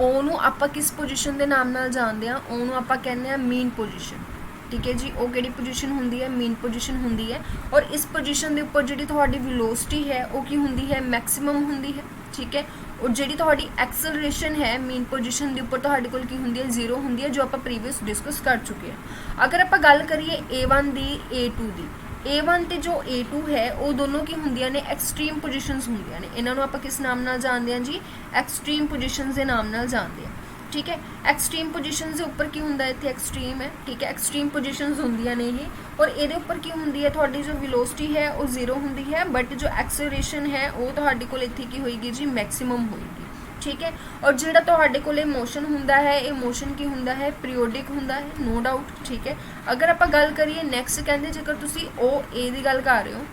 A: O नूं आपां किस पोजीशन के नाम नाल जानदे आ, O नूं आपां कहंदे आ मीन पोजीशन। ठीक है जी, वो किहड़ी पोजीशन हुंदी है, मीन पोजीशन हुंदी है, और इस पोजीशन के उपर जिहड़ी तुहाडी वेलोसिटी है वो की हुंदी है, मैक्सिमम हुंदी है। ठीक है, और जिहड़ी तुहाडी एक्सेलरेशन है मीन पोजीशन के उपर तुहाडे कोल की हुंदी है, 0 हुंदी है, जो आप प्रीवियस डिस्कस कर चुके हैं। अगर आप गल करिए A1 दी, A2 दी, A1 ते जो A2 है वो दोनों की हुंदियां ने एक्सट्रीम पोजीशनस हुंदियां ने। इन्हां नूं आपां किस नाम नाल जानदे हां जी, एक्सट्रीम पोजीशनस के नाम नाल जानदे हां। ठीक है, एक्सट्रीम पोजीशन के उपर की हुंदा है, इत्थे एक्सट्रीम है। ठीक है, एक्सट्रीम पोजीशनस हुंदियां ने ये, और ये उपर की हुंदी है, तुहाडी जो वेलोसिटी है वो 0 हुंदी है, बट जो एक्सेलरेशन है वो तुहाडे कोल इत्थे की होएगी जी, मैक्सिमम होएगी। ठीक है, और जिहड़ा तुहाडे कोल मोशन हुंदा है, ये मोशन की हुंदा है, पीरियोडिक हुंदा है, नो डाउट। ठीक है, अगर आप गल करिए नैक्सट कहंदे जेकर तुसीं OA दी गल कर रहे हो,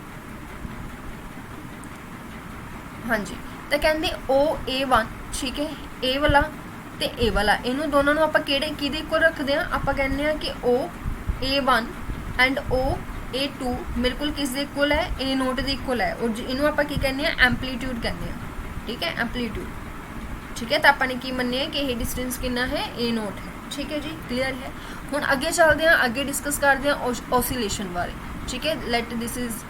A: हाँ जी, तो कहंदे OA1। ठीक है, ए वाला ते ए वाला, इन्हों दोनों नूं आपां किहदे इक्वल रखदे आ, आपां कहंदे आ कि OA1 एंड OA2 बिल्कुल किस दे इक्वल है, A नोट दे इक्वल है, और इन्हों आपां की कहंदे आ, एम्पलीट्यूड कहंदे आ। ठीक है, एम्पलीट्यूड। ठीक है, तो आपने की मन्निया कि यह डिस्टेंस कितना है, A नोट है। ठीक है जी, क्लीयर है। हुण अगे चलते हैं, अगे डिस्कस करते हैं ओसीलेशन बारे। ठीक है, let this is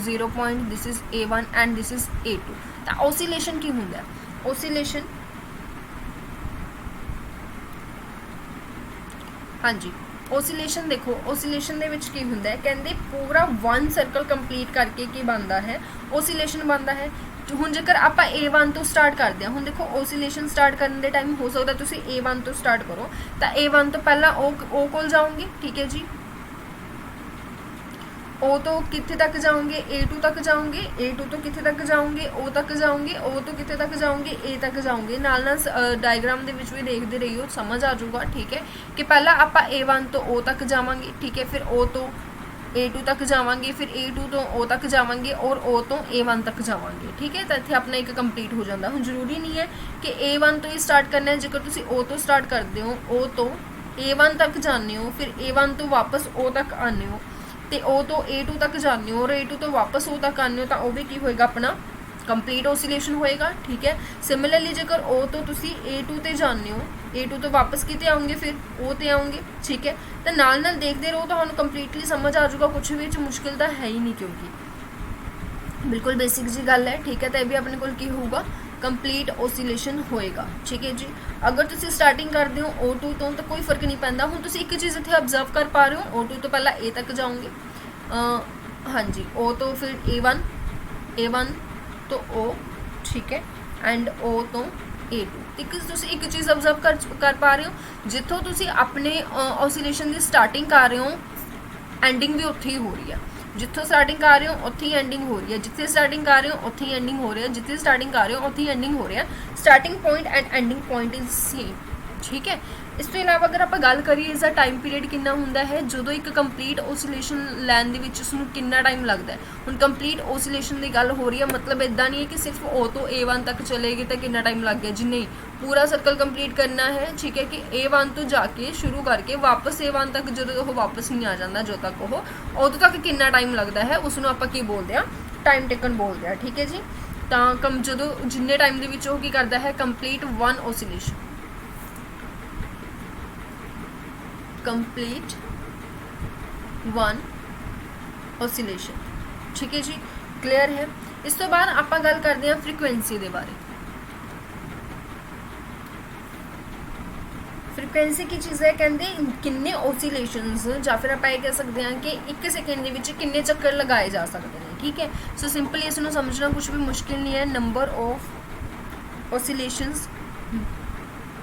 A: 0 point, this is A1 and this is A2। तो ओसीलेशन की हुंदा है, ओसीलेशन, हाँ जी, ओसीलेशन देखो, ओसीलेशन दे विच की हुंदा है, कहंदे पूरा 1 सर्कल कंप्लीट करके की बनता है, ओसीलेशन बनता है। हुण जेकर आप A1 तो स्टार्ट करते हैं, हुण देखो ओसीलेशन स्टार्ट करने के टाइम हो सकता तुसीं A1 तो स्टार्ट करो, तो A1 तो पहला O कोल जाओगे। ठीक है जी, O तो कित्थे तक जाओगे, A2 तक जाओगे, A2 तो कित्थे तक जाओगे, O तक जाओगे, O तो कित्थे तक जाओगे, A तक जाओगे। नाल नाल डायग्राम दे विच भी देखते रहियो, समझ आ जाऊगा। ठीक है, कि पहला आप A1 तो O तक जावांगे। ठीक है, फिर O तो A2 तक जावांगे, फिर A2 तो O तक जावांगे, और O तो A1 तक जावांगे। ठीक है, तो इत्थे अपना एक कंप्लीट हो जाता। हुण जरूरी नहीं है कि A1 तो ही स्टार्ट करना है, जेकर तुसीं O तो स्टार्ट करते हो, O तो A1 तक जाने हो, फिर A1 तो वापस O तक आने हो, तो O तो A2 तक जाने हो, और A2 तो वापस O तक आने हो, तो वो भी की होएगा, अपना ਕੰਪਲੀਟ ਓਸੀਲੇਸ਼ਨ ਹੋਏਗਾ। ਠੀਕ ਹੈ, ਸਿਮਿਲਰਲੀ ਜੇਕਰ O ਤੋਂ ਤੁਸੀਂ A2 ਤੇ ਜਾਂਦੇ ਹੋ, A2 ਤੋਂ ਵਾਪਸ ਕਿਤੇ ਆਉਂਗੇ, ਫਿਰ O ਤੇ ਆਉਂਗੇ। ਠੀਕ ਹੈ, ਤਾਂ ਨਾਲ ਨਾਲ ਦੇਖਦੇ ਰਹੋ, ਤੁਹਾਨੂੰ ਕੰਪਲੀਟਲੀ ਸਮਝ ਆ ਜਾਊਗਾ, ਕੁਛ ਵੀ ਮੁਸ਼ਕਿਲ ਤਾਂ ਹੈ ਹੀ ਨਹੀਂ, ਕਿਉਂਕਿ ਬਿਲਕੁਲ ਬੇਸਿਕ ਜੀ ਗੱਲ ਹੈ। ਠੀਕ ਹੈ, ਤਾਂ ਇਹ ਵੀ ਆਪਣੇ ਕੋਲ ਕੀ ਹੋਊਗਾ, ਕੰਪਲੀਟ ਓਸੀਲੇਸ਼ਨ ਹੋਏਗਾ। ਠੀਕ ਹੈ ਜੀ, ਅਗਰ ਤੁਸੀਂ ਸਟਾਰਟਿੰਗ ਕਰਦੇ ਹੋ O2 ਤੋਂ ਤਾਂ ਕੋਈ ਫਰਕ ਨਹੀਂ ਪੈਂਦਾ। ਹੁਣ ਤੁਸੀਂ ਇੱਕ ਚੀਜ਼ ਇੱਥੇ ਅਬਜ਼ਰਵ ਕਰ ਪਾ ਰਹੇ ਹੋ, O2 ਤੋਂ ਪਹਿਲਾਂ A ਤੱਕ ਜਾਓਗੇ, ਹਾਂਜੀ O ਤੋਂ ਫਿਰ A1 ਤੋਂ O, ਠੀਕ ਹੈ, ਐਂਡ O ਤੋਂ A2। ਤੁਸੀਂ ਇੱਕ ਚੀਜ਼ ਅਬਜ਼ਰਵ ਕਰ ਪਾ ਰਹੇ ਹੋ, ਜਿੱਥੋਂ ਤੁਸੀਂ ਆਪਣੇ ਓਸੀਲੇਸ਼ਨ ਦੀ ਸਟਾਰਟਿੰਗ ਕਰ ਰਹੇ ਹੋ, ਐਂਡਿੰਗ ਵੀ ਉੱਥੇ ਹੀ ਹੋ ਰਹੀ ਹੈ। ਜਿੱਥੋਂ ਸਟਾਰਟਿੰਗ ਕਰ ਰਹੇ ਹੋ ਉੱਥੇ ਹੀ ਐਂਡਿੰਗ ਹੋ ਰਹੀ ਹੈ, ਜਿੱਥੇ ਸਟਾਰਟਿੰਗ ਕਰ ਰਹੇ ਹੋ ਉੱਥੇ ਹੀ ਐਂਡਿੰਗ ਹੋ ਰਿਹਾ, ਜਿੱਥੇ ਸਟਾਰਟਿੰਗ ਕਰ ਰਹੇ ਹੋ ਉੱਥੇ ਹੀ ਐਂਡਿੰਗ ਹੋ ਰਿਹਾ। Starting point and ending point is same. ਠੀਕ ਹੈ, ਇਸ ਤੋਂ ਇਲਾਵਾ ਅਗਰ ਆਪਾਂ ਗੱਲ ਕਰੀਏ ਇਸ ਦਾ ਟਾਈਮ ਪੀਰੀਅਡ ਕਿੰਨਾ ਹੁੰਦਾ ਹੈ, ਜਦੋਂ ਇੱਕ ਕੰਪਲੀਟ ਓਸੀਲੇਸ਼ਨ ਲੈਣ ਦੇ ਵਿੱਚ ਉਸਨੂੰ ਕਿੰਨਾ ਟਾਈਮ ਲੱਗਦਾ ਹੈ। ਹੁਣ ਕੰਪਲੀਟ ਓਸੀਲੇਸ਼ਨ ਦੀ ਗੱਲ ਹੋ ਰਹੀ ਹੈ, ਮਤਲਬ ਇੱਦਾਂ ਨਹੀਂ ਹੈ ਕਿ ਸਿਰਫ O ਤੋਂ A1 ਤੱਕ ਚਲੇਗੀ ਤਾਂ ਕਿੰਨਾ ਟਾਈਮ ਲੱਗ ਗਿਆ ਜੀ, ਨਹੀਂ, ਪੂਰਾ ਸਰਕਲ ਕੰਪਲੀਟ ਕਰਨਾ ਹੈ। ਠੀਕ ਹੈ, ਕਿ A1 ਤੋਂ ਜਾ ਕੇ ਸ਼ੁਰੂ ਕਰਕੇ ਵਾਪਸ A1 ਤੱਕ ਜਦੋਂ ਉਹ ਵਾਪਸ ਨਹੀਂ ਆ ਜਾਂਦਾ, ਜਦੋਂ ਤੱਕ ਉਹ ਉਦੋਂ ਤੱਕ ਕਿੰਨਾ ਟਾਈਮ ਲੱਗਦਾ ਹੈ, ਉਸ ਨੂੰ ਆਪਾਂ ਕੀ ਬੋਲਦੇ ਹਾਂ, ਟਾਈਮ ਟੇਕਨ ਬੋਲਦੇ ਹਾਂ। ਠੀਕ ਹੈ ਜੀ, ਤਾਂ ਜਦੋਂ ਜਿੰਨੇ ਟਾਈਮ ਦੇ ਵਿੱਚ ਉਹ ਕੀ ਕਰਦਾ ਹੈ, ਕੰਪਲੀਟ ਵਨ ਓਸੀਲੇਸ਼ਨ, ਕੰਪਲੀਟ ਵਨ ਓਸੀਲੇਸ਼ਨ। ਠੀਕ ਹੈ ਜੀ, ਕਲੀਅਰ ਹੈ। ਇਸ ਤੋਂ ਬਾਅਦ ਆਪਾਂ ਗੱਲ ਕਰਦੇ ਹਾਂ ਫ੍ਰੀਕੁਐਂਸੀ ਦੇ ਬਾਰੇ। ਫ੍ਰੀਕੁਐਂਸੀ ਕੀ ਚੀਜ਼ ਹੈ, ਕਹਿੰਦੇ ਕਿੰਨੇ ਓਸੀਲੇਸ਼ਨਸ, ਜਾਂ ਫਿਰ ਆਪਾਂ ਇਹ ਕਹਿ ਸਕਦੇ ਹਾਂ ਕਿ 1 ਸੈਕਿੰਡ ਦੇ ਵਿੱਚ ਕਿੰਨੇ ਚੱਕਰ ਲਗਾਏ ਜਾ ਸਕਦੇ ਨੇ। ਠੀਕ ਹੈ, ਸੋ ਸਿੰਪਲੀ ਇਸ ਨੂੰ ਸਮਝਣਾ ਕੁਝ ਵੀ ਮੁਸ਼ਕਿਲ ਨਹੀਂ ਹੈ। Number of oscillations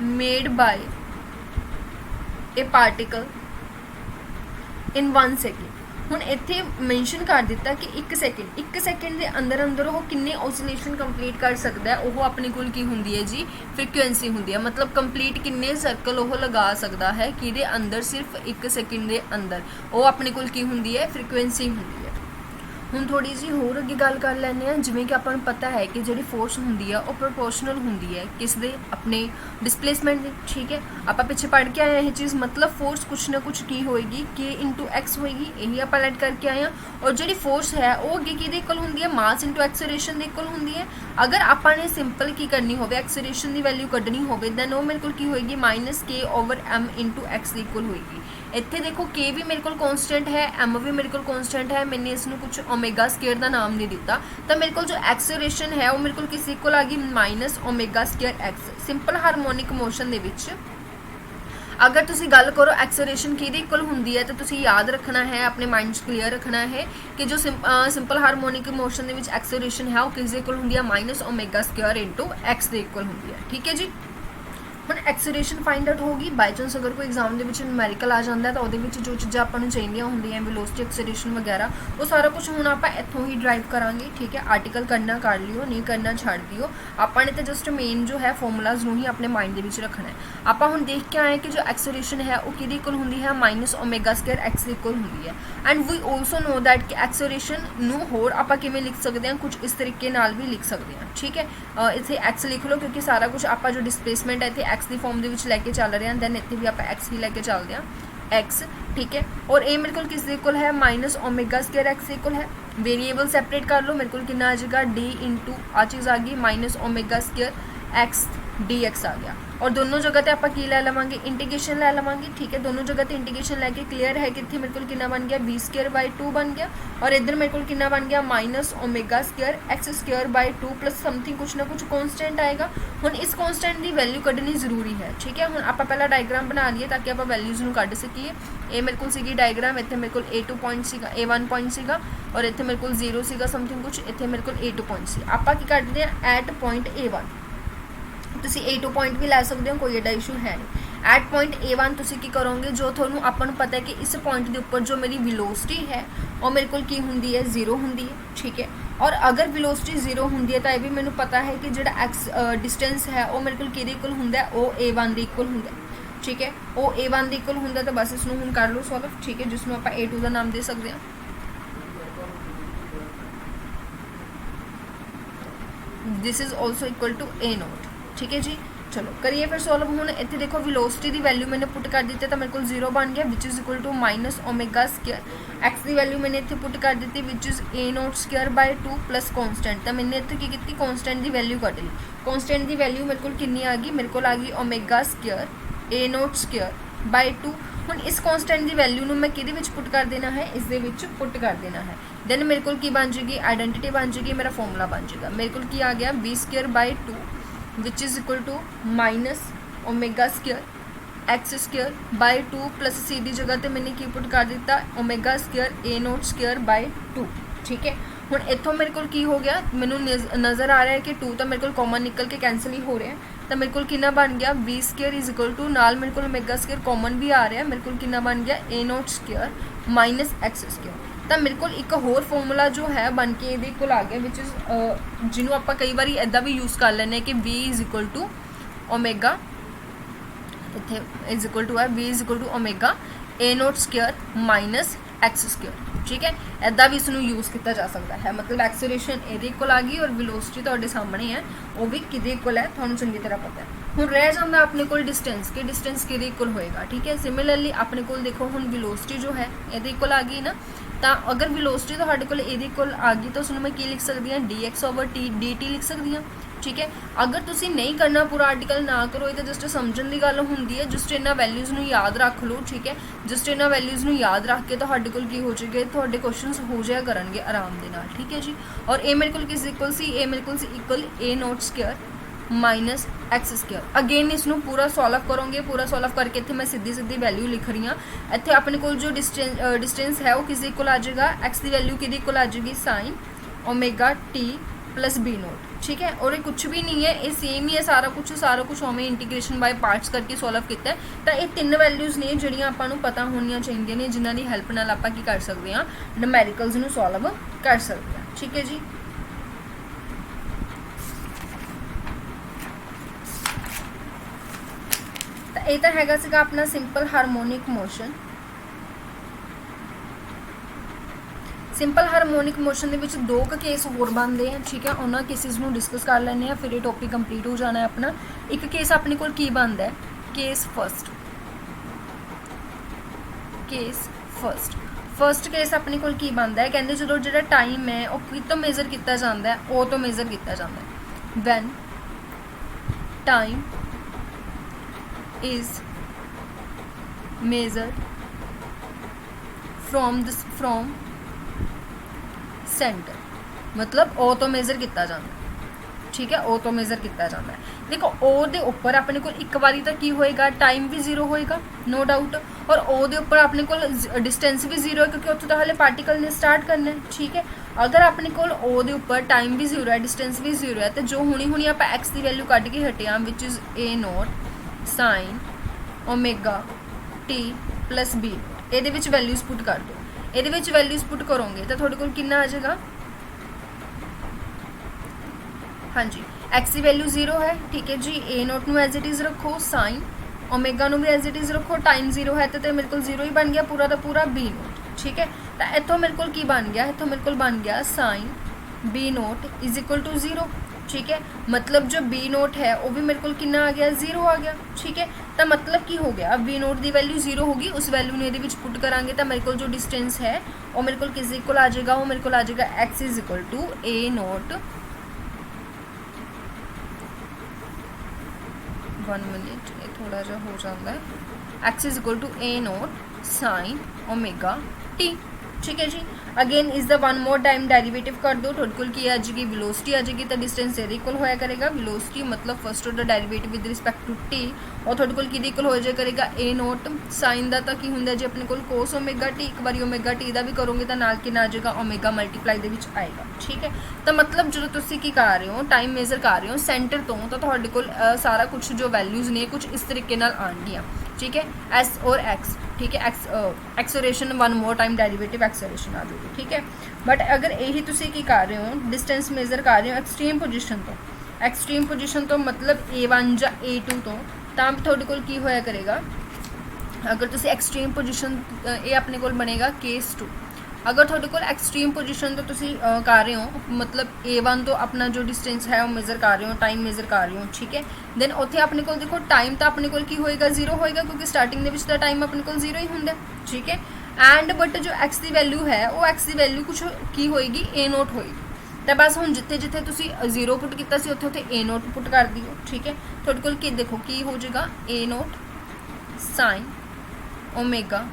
A: made by a particle in 1 second. ਹੁਣ ਇੱਥੇ ਮੈਂਸ਼ਨ ਕਰ ਦਿੱਤਾ ਕਿ 1 ਸੈਕਿੰਡ ਦੇ ਅੰਦਰ ਉਹ ਕਿੰਨੇ ਓਸੀਲੇਸ਼ਨ ਕੰਪਲੀਟ ਕਰ ਸਕਦਾ ਹੈ, ਉਹ ਆਪਣੇ ਕੋਲ ਕੀ ਹੁੰਦੀ ਹੈ ਜੀ, ਫ੍ਰੀਕੁਐਂਸੀ ਹੁੰਦੀ ਹੈ। ਮਤਲਬ ਕੰਪਲੀਟ ਕਿੰਨੇ ਸਰਕਲ ਉਹ ਲਗਾ ਸਕਦਾ ਹੈ, ਕਿਹਦੇ ਅੰਦਰ, ਸਿਰਫ 1 ਸੈਕਿੰਡ ਦੇ ਅੰਦਰ, ਉਹ ਆਪਣੇ ਕੋਲ ਕੀ ਹੁੰਦੀ ਹੈ, ਫ੍ਰੀਕੁਐਂਸੀ ਹੁੰਦੀ ਹੈ। ਹੁਣ ਥੋੜੀ ਜੀ ਹੋਰ ਅੱਗੇ ਗੱਲ ਕਰ ਲੈਂਦੇ ਹਾਂ, ਜਿਵੇਂ ਕਿ ਆਪਾਂ ਨੂੰ ਪਤਾ ਹੈ ਕਿ ਜਿਹੜੀ ਫੋਰਸ ਹੁੰਦੀ ਆ ਉਹ ਪ੍ਰੋਪੋਰਸ਼ਨਲ ਹੁੰਦੀ ਹੈ ਕਿਸ ਦੇ, ਆਪਣੇ ਡਿਸਪਲੇਸਮੈਂਟ ਦੇ। ਠੀਕ ਹੈ, ਆਪਾਂ ਪਿੱਛੇ ਪੜ੍ਹ ਕੇ ਆਏ ਇਹ ਚੀਜ਼, ਮਤਲਬ ਫੋਰਸ ਕੁਛ ਨਾ ਕੁਛ ਕੀ ਹੋਏਗੀ, K/X ਹੋਏਗੀ, ਇਹੀ ਆਪਾਂ ਲੈਟ ਕਰਕੇ ਆਏ ਹਾਂ। ਔਰ ਜਿਹੜੀ ਫੋਰਸ ਹੈ ਉਹ ਅੱਗੇ ਕਿਹਦੇ ਇਕੁਅਲ ਹੁੰਦੀ ਹੈ, ਮਾਸ ਇੰਟੂ ਐਕਸਲਰੇਸ਼ਨ ਦੇ ਇਕੁਅਲ ਹੁੰਦੀ ਹੈ। ਅਗਰ ਆਪਾਂ ਨੇ ਸਿੰਪਲ ਕੀ ਕਰਨੀ ਹੋਵੇ, ਐਕਸਲਰੇਸ਼ਨ ਦੀ ਵੈਲਿਊ ਕੱਢਣੀ ਹੋਵੇ, ਦੈਨ ਉਹ ਮੇਰੇ ਕੋਲ ਕੀ ਹੋਏਗੀ, -K/m ਇੰਟੂ x ਦੇ ਇਕੁਅਲ ਹੋਏਗੀ। ਇੱਥੇ ਦੇਖੋ K ਵੀ ਮੇਰੇ ਕੋਲ ਕੌਨਸਟੈਂਟ ਹੈ, M ਵੀ ਮੇਰੇ ਕੋਲ ਕੌਨਸਟੈਂਟ ਹੈ, ਮੈंने ਇਸ ਨੂੰ ਕੁਝ ओमेगा स्क्वायर ਦਾ ਨਾਮ ਨਹੀਂ ਦਿੱਤਾ, ਤਾਂ ਮੇਰੇ ਕੋਲ ਜੋ ਐਕਸਲਰੇਸ਼ਨ ਹੈ ਉਹ ਮੇਰੇ ਕੋਲ ਕਿਸ ਇਕੁਅਲ ਆ ਗਈ, -omega square x। Simple harmonic motion ਦੇ ਵਿੱਚ ਅਗਰ ਤੁਸੀਂ ਗੱਲ ਕਰੋ ਐਕਸਲਰੇਸ਼ਨ ਕਿਹਦੇ ਇਕੁਅਲ ਹੁੰਦੀ ਹੈ, ਤਾਂ ਤੁਸੀਂ ਯਾਦ ਰੱਖਣਾ ਹੈ, ਆਪਣੇ ਮਾਈਂਡ 'ਚ ਕਲੀਅਰ ਰੱਖਣਾ ਹੈ ਕਿ ਜੋ ਸਿੰਪਲ ਹਾਰਮੋਨਿਕ ਮੋਸ਼ਨ ਦੇ ਵਿੱਚ ਐਕਸਲਰੇਸ਼ਨ ਹੈ ਉਹ ਕਿਸ ਦੇ ਇਕੁਅਲ ਹੁੰਦੀ ਹੈ, -ओमेगा स्क्वायर ਇੰਟੂ x ਦੇ ਇਕੁਅਲ ਹੁੰਦੀ ਹੈ। ਠੀਕ ਹੈ ਜੀ, ਹੁਣ ਐਕਸਲਰੇਸ਼ਨ ਫਾਈਂਡ ਆਊਟ ਹੋਗੀ। ਬਾਈ ਚਾਂਸ ਅਗਰ ਕੋਈ ਐਗਜ਼ਾਮ ਦੇ ਵਿੱਚ ਨਿਊਮੈਰੀਕਲ ਆ ਜਾਂਦਾ ਤਾਂ ਉਹਦੇ ਵਿੱਚ ਜੋ ਚੀਜ਼ਾਂ ਆਪਾਂ ਨੂੰ ਚਾਹੀਦੀਆਂ ਹੁੰਦੀਆਂ, ਵੈਲੋਸਿਟੀ, ਐਕਸਲਰੇਸ਼ਨ ਵਗੈਰਾ, ਉਹ ਸਾਰਾ ਕੁਝ ਹੁਣ ਆਪਾਂ ਇੱਥੋਂ ਹੀ ਡਰਾਈਵ ਕਰਾਂਗੇ। ਠੀਕ ਹੈ, ਆਰਟੀਕਲ ਕਰਨਾ ਕਰ ਲਿਓ, ਨਹੀਂ ਕਰਨਾ ਛੱਡ ਦਿਓ। ਆਪਾਂ ਨੇ ਤਾਂ ਜਸਟ ਮੇਨ ਜੋ ਹੈ ਫਾਰਮੂਲਾਜ਼ ਨੂੰ ਹੀ ਆਪਣੇ ਮਾਈਂਡ ਦੇ ਵਿੱਚ ਰੱਖਣਾ ਹੈ। ਆਪਾਂ ਹੁਣ ਦੇਖ ਕੇ ਆਏ ਕਿ ਜੋ ਐਕਸਲਰੇਸ਼ਨ ਹੈ ਉਹ ਕਿਹਦੇ ਇਕੁਅਲ ਹੁੰਦੀ ਹੈ, -ओमेगा स्क्वायर x ਦੇ ਇਕੁਅਲ ਹੁੰਦੀ ਹੈ। And we also know that ਕਿ ਐਕਸਲਰੇਸ਼ਨ ਨੂੰ ਹੋਰ ਆਪਾਂ ਕਿਵੇਂ ਲਿਖ ਸਕਦੇ ਹਾਂ, ਕੁਝ ਇਸ ਤਰੀਕੇ ਨਾਲ ਵੀ ਲਿਖ ਸਕਦੇ ਹਾਂ। ਠੀਕ ਹੈ, ਇੱਥੇ x ਲਿਖ ਲਓ ਕਿਉਂਕਿ ਸਾਰਾ ਕੁਝ ਆਪਾਂ ਜੋ ਡਿਸਪਲੇਸਮੈਂਟ ਹੈ ਇੱਥੇ x ਦੀ ਫਾਰਮ ਦੇ ਵਿੱਚ ਲੈ ਕੇ ਚੱਲ ਰਹੇ ਹਾਂ, ਦੈਨ ਇੱਥੇ ਵੀ ਆਪਾਂ x ਹੀ ਲੈ ਕੇ ਚੱਲਦੇ ਹਾਂ, x। ਠੀਕ ਹੈ, ਔਰ ਇਹ ਮੇਰੇ ਕੋਲ ਕਿਸ ਦੇ ਇਕੁਅਲ ਹੈ, -ओमेगा स्क्वायर x ਦੇ ਇਕੁਅਲ ਹੈ। वेरिएबल सैपरेट कर लो, मेरे को कितना आ जाएगा, d इंटू आ चीज़ आ गई -ओमेगा स्क्वायर x dx आ गया। और दोनों जगह ते आप की लै लवांगे, इंटीग्रेशन लै लवांगे। ठीक है, दोनों जगह ते इंटीग्रेशन लैके क्लीयर है कि इतने मेरे को कितना बन गया, b²/2 बन गया। और इधर मेरे को कितना बन गया, -omega square x²/2 plus something कुछ ना कुछ कॉन्स्टेंट आएगा। हुण इस कॉन्स्टेंट की वैल्यू कढ़नी जरूरी है। ठीक है, हुण आप पहला डायग्राम बना लिए ताकि आप वैल्यूज़ नूं कढ़ सकीए। ये मेरे को सी डायग्राम, इतने मेरे को A2 पॉइंट सीगा, A1 पॉइंट सीगा, और इतने मेरे को 0 सीगा समथिंग कुछ, इतने मेरे को A2 पॉइंट सी। आप की कढ़ते हैं एट पॉइंट A1, तुसी A2 पॉइंट भी लै सकते हो, कोई एडा इशू है नहीं। एट पॉइंट A1 तुसी की करोगे, जो थोनू अपन पता है कि इस पॉइंट के उपर जो मेरी वेलोसिटी है वो मेरे को की हुंदी है, 0 हुंदी है। ठीक है, और अगर वेलोसिटी 0 हुंदी है तो यह भी मैनू पता है कि जिहड़ा एक्स डिस्टेंस है वो मेरे को किहदे इक्वल हुंदा है, वो A1 दे इक्वल हुंदा है। ठीक है, वो A1 दे इक्वल हुंदा, तो बस इसनूं हुण कर लो सॉल्व। ठीक है, जिसनूं आपां A2 का नाम दे सकते हैं। This is also equal to A0। ठीक है जी, चलो करिए फिर सॉल्व। हुण इत्थे देखो वेलोसिटी की वैल्यू मैंने पुट कर दी तो मेरे को 0 बन गया which is equal to minus omega square. X की वैल्यू मैंने इत्थे पुट कर दी which is A naught square by 2 plus constant. तो मैंने इत्थे की कीती कॉन्सटेंट की वैल्यू कट ली। कॉन्सटेंट की वैल्यू मेरे को कितनी आ गई, मेरे को आ गई omega square A naught square by 2। हुण इस कॉन्सटेंट की वैल्यू मैं किहदे विच पुट कर देना है, इस दे विच पुट कर देना है। दैन मेरे को की बन जाएगी आइडेंटिटी बन जाएगी, मेरा फॉर्मूला बन जाएगा। मेरे को की आ गया B square by 2 which is equal to minus omega square X square by 2 plus C की जगह तो मैंने की पुट कर दिता omega square A naught square by 2। ठीक है, हुण इत्थों मेरे को की हो गया, मैनू नज़र आ रहा है कि 2 तो मेरे को कॉमन निकल के कैंसल ही हो रहे हैं। तो मेरे को कितना बन गया B square is equal to नाल मेरे को ओमेगा स्क्वायर कॉमन भी आ रहा है, मेरे को कितना बन गया A naught square minus x square. तो मेरे को एक होर फॉर्मूला जो है बन के ये कोल आ गया विच इज़ जिन्होंने आप कई बार इदा भी यूज़ कर लें कि B is equal to omega इतने इज इक्वल टू है B is equal to omega A naught square minus x square. ठीक है, इदा भी इसनों यूज़ किया जा सकता है। मतलब एक्सेलरेशन ये कोल आ गई और वेलोसिटी तुहाडे सामने है वो भी किदे कोल है, तुहानूं चंगी तरह पता है। हुण रह जाता अपने कोल डिस्टेंस कि डिस्टेंस किदे कोल होएगा। ठीक है, सिमिलरली अपने कोल देखो हुण वेलोसिटी जो है ये कोल आ गई ना, तो अगर वेलोसिटी तुहाडे कोल ये कोल आ गई तो उसनों मैं की लिख सकती हाँ D x over T D T लिख सकती हाँ। ठीक है, अगर तुसी नहीं करना पूरा आर्टिकल ना करो, ये तो जस्ट समझण की गल हुंदी है। जस्ट इन्हां वैल्यूज़ नूं याद रख लो। ठीक है, जस्ट इन्हां वैल्यूज़ नूं याद रख के तुहाडे कोल की हो जाएगा, तुहाडे क्वेश्चनस हो जाया करनगे आराम दे नाल। ठीक है जी, और ए मेरे कोल किस इक्वल सी, ए मेरे कोल C equal A naught square minus x square. Again इसनों पूरा सॉल्व करोगे, पूरा सॉल्व करके इत्थे मैं सीधी सीधी वैल्यू लिख रही हाँ। इत्थे अपने कोल जो डिस्टेंस है वो किसी इक्वल आ जाएगा, एक्स की वैल्यू किहदे इक्वल आ जाएगी sine omega t plus B naught. ठीक है, और ये कुछ भी नहीं है, ये सेम ही है सारा कुछ उवें इंटीग्रेशन बाय पार्ट्स करके सॉल्व किया है। तो ये 3 वैल्यूज़ ने जिहड़ियां आपां नूं पता होनियां चाहिए ने, जिन्हां दी हैल्प नाल आपां की कर सकते हैं न्यूमेरिकल्स नूं सॉल्व कर सकते हैं। ठीक है जी, तो ये तो हैगा सीगा अपना simple harmonic motion. Simple harmonic motion के विच 2 केस होर बनते हैं। ठीक है, उन्होंने केसिस नूं डिस्कस कर लेने हैं, फिर ये टॉपिक कंप्लीट हो जाना है अपना। एक केस अपने कोल की बनता है केस फर्स्ट केस अपने कोल की बनता है, कहते जो जो टाइम है वो कितों मेजर किया जाता है, ओ तो मेजर किया जाता है। When time is measured from centre, मतलब ओ तो मेजर किया जाता है। ठीक है, ओ तो मेजर किया जाता है। देखो ओ दे उपर अपने को एक बारी तो की होएगा टाइम भी 0 होएगा नो डाउट, और ओ दे उपर अपने को डिस्टेंस भी 0 है क्योंकि उत्थों तो हाले पार्टिकल ने स्टार्ट करना है। ठीक है, अगर अपने को ओ दे उपर टाइम भी 0 है डिस्टेंस भी 0 है तो जो हुणी आप एक्स की वैल्यू कट के हटे हाँ which is A naught sine omega t plus B, ये वैल्यूज़ पुट कर दो। ये वैल्यूज़ पुट करोगे तो थोड़े को कितना आ जाएगा, हाँ जी एक्स की वैल्यू 0 है। ठीक है जी, ए नोट नू एज इट इज़ रखो, साइन ओमेगा नू भी एज इट इज़ रखो, टाइम 0 है तो मेरे को 0 ही बन गया पूरा का पूरा बी नोट। ठीक है, तो इतों मेरे को की बन गया, इतों मेरे को बन गया sine B naught is equal to 0। ठीक है, मतलब जो बी नोट है वो भी मेरे को कितना आ गया 0 आ गया। ठीक है, तो मतलब की हो गया बी नोट की वैल्यू 0 होगी, उस वैल्यू ने ये पुट करांगे तो मेरे को जो डिस्टेंस है वो मेरे को किस इक्वल आ जाएगा, वो मेरे को आ जाएगा X is equal to A naught 1 minute ये थोड़ा जा हो जाता है, X is equal to A naught sine omega T. ठीक है जी, again is the one more time derivative कर दो, थोड़े को की आ जाएगी वेलोसिटी आ जाएगी तो डिस्टेंस ये इक्वल होया करेगा। वेलोसिटी मतलब first order derivative with respect to t, और थोड़े को की इक्वल हो जाए करेगा ए नोट साइन का तो की होंगे जी अपने को कोस ओमेगा टी, एक बार ओमेगा टी का भी करोगे तो नाल कितना आ जाएगा ओमेगा मल्टीप्लाई दे विच आएगा। ठीक है, तो मतलब जो तुसी की कर रहे हो टाइम मेजर कर रहे हो सेंटर तो थोड़े को सारा कुछ जो वैल्यूज़ ने कुछ इस तरीके नाल आएंगियां। ठीक है, एस और एक्स। ठीक है, acceleration one more time derivative acceleration आ जाएगी। ठीक है, बट अगर यही तुसी की कर रहे हो डिस्टेंस मेजर कर रहे हो एक्सट्रीम पोजिशन तो मतलब A1 या A2 तो थोड़े को की होया करेगा, अगर तुसी एक्सट्रीम पोजिशन ये अपने को बनेगा केस 2। अगर थोड़े को एक्सट्रीम पोजीशन तो तुसी कर रहे हो, मतलब A1 तो अपना जो डिस्टेंस है वो मेजर कर रहे हो, टाइम मेजर कर रहे हो, ठीक है। देन उत्थे अपने को देखो टाइम तो अपने को की होएगा 0 होएगा, क्योंकि स्टार्टिंग दे विच दा टाइम अपने को 0 ही हुंदा, ठीक है। एंड बट जो x की वैल्यू है वो x की वैल्यू कुछ की होएगी A0 होएगी। तो बस हुण जिथे जिथे तुसी 0 पुट किया सी उत्थे उत्थे A0 पुट कर दिओ, ठीक है। थोड़े कोल की देखो की हो जाएगा A0 sine omega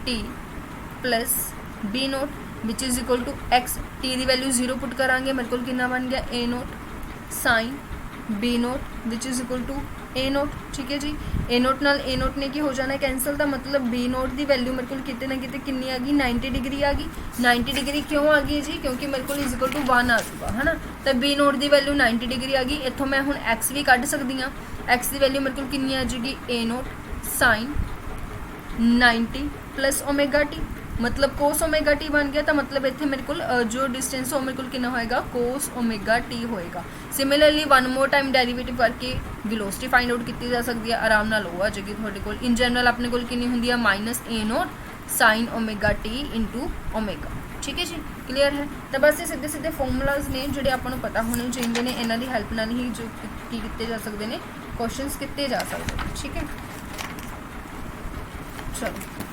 A: t plus B0 which is equal to x, t की वैल्यू 0 पुट करांगे मेरे को कितना बन गया A0 sine B0 which is equal to A0, ठीक है जी। A0 नाल A0 ने की हो जाना कैंसल, का मतलब B0 की वैल्यू मेरे को कितने ना कितने कितनी आ गई 90 डिग्री आ गई। 90 डिग्री क्यों आ गई जी, क्योंकि मेरे को इज इक्वल टू 1 आ जाऊगा, है ना। तो B0 की वैल्यू 90 डिग्री आ गई। इतों मैं हुण x भी कढ़ सकती हाँ, x की वैल्यू मेरे को कितनी आ जाएगी A0 sign 90 plus omega T, मतलब कोस ओमेगा टी बन गया। तो मतलब इतने मेरे को जो डिस्टेंस हो मेरे को कितना होएगा कोस ओमेगा टी होएगा। Similarly one more time derivative करके वेलोसिटी फाइंड आउट की जा सकती है, आराम नाल हो आ जाएगी थोड़े को। इन जनरल अपने को कितनी होंगी minus A0 sine omega T into omega, ठीक है जी। क्लीयर है। तो बस ये सीधे सीधे फॉर्मूलाज ने जोड़े आपको पता होने चाहिए ने, इन्हों की हेल्प नाल ही जो की किए जा सकते हैं क्वेश्चंस किए जा सकते हैं, ठीक है। चलो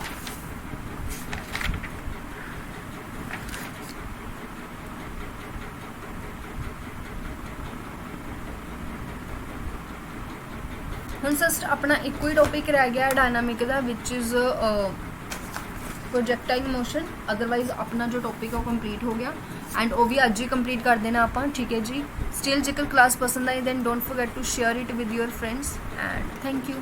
A: ਹੁਣ जस्ट अपना एक ही टॉपिक रह गया डायनामिक का, which is projectile motion. Otherwise अपना जो टॉपिक है वो कंप्लीट हो गया एंड वो भी अज ही कंप्लीट कर देना आप, ठीक है जी। स्टिल जेकर क्लास पसंद आई then don't forget to share it with your friends and thank you.